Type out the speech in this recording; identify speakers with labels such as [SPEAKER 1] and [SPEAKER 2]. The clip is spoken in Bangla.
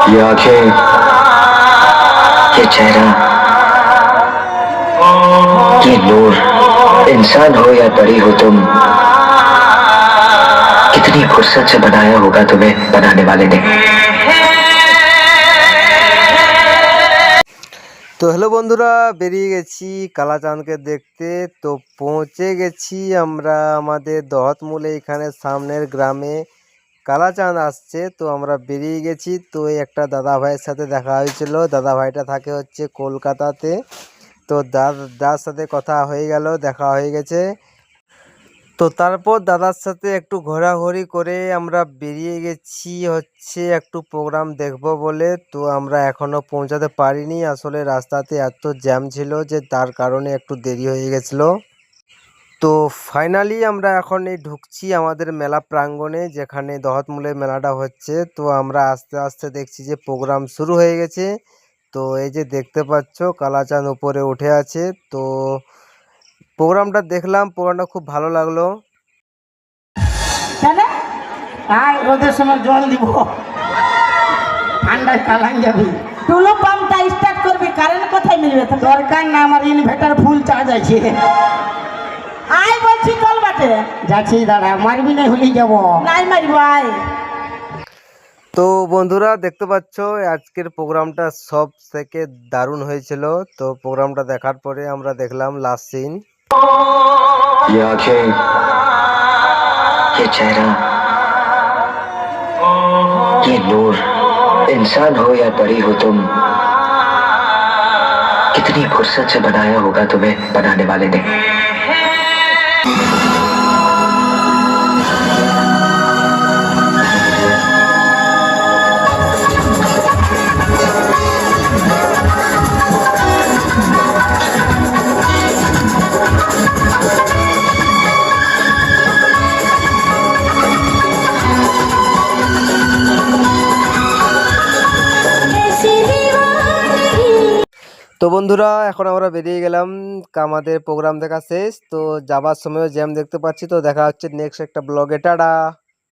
[SPEAKER 1] ये आंखें, ये चेहरा, ये नूर, इंसान हो या परी हो तुम, कितनी फुर्सत से बनाया होगा तुम्हें बनाने वाले ने।
[SPEAKER 2] তো হ্যালো বন্ধুরা, বেরিয়ে গেছি কালাচাঁদকে দেখতে। তো পৌঁছে গেছি আমরা আমাদের দহতমূলে, এখানে সামনের গ্রামে কালাচাঁদ আসছে। তো আমরা বেরিয়ে গেছি। তো এই একটা দাদা ভাইয়ের সাথে দেখা হয়েছিল। দাদা ভাইটা থাকে হচ্ছে কলকাতাতে। তো দাদার সাথে কথা হয়ে গেল, দেখা হয়ে গেছে। তো তারপর দাদার সাথে একটু ঘোরাঘুরি করে আমরা বেরিয়ে গেছি হচ্ছে একটু প্রোগ্রাম দেখব বলে। তো আমরা এখনও পৌঁছাতে পারিনি, আসলে রাস্তাতে এত জ্যাম ছিল যে তার কারণে একটু দেরি হয়ে গেছিলো। তো ফাইনালি আমরা এখন এই ঢুকছি আমাদের মেলা প্রাঙ্গণে, যেখানে দহতমূলে মেলাটা হচ্ছে। তো আমরা আস্তে আস্তে দেখছি যে প্রোগ্রাম শুরু হয়ে গেছে। তো এই যে দেখতে পাচ্ছ কালাচাঁদ উপরে উঠে আছে। তো প্রোগ্রামটা দেখলাম, প্রোগ্রামটা খুব ভালো লাগলো।
[SPEAKER 3] রোদের সময় জল দিব, ঠান্ডায় কালান যাবি। টুলু পাম্পটা স্টার্ট করবি, কারেন্ট কোথায় মিলবে? দরকার না, আমার ইনভার্টার ফুল চার্জ আছে। আই বলছি চল বাটে যাচ্ছি, দাঁড়া মারবি না হলি যাব নাই মারি ভাই।
[SPEAKER 2] তো বন্ধুরা দেখতে পাচ্ছ আজকের প্রোগ্রামটা সব থেকে দারুণ হয়েছিল। তো প্রোগ্রামটা দেখার পরে আমরা দেখলাম লাস্ট সিন।
[SPEAKER 1] ये आंखें, ये चेहरा, ये नूर, इंसान हो या परी हो तुम, कितनी फुर्सत से बनाया होगा तुम्हें बनाने वाले ने।
[SPEAKER 2] তো বন্ধুরা এখন আমরা বেরিয়ে গেলাম, আমাদের প্রোগ্রাম দেখা শেষ। তো যাবার সময়ও জ্যাম দেখতে পাচ্ছি। তো দেখা হচ্ছে নেক্সট একটা ব্লগে, টাটা।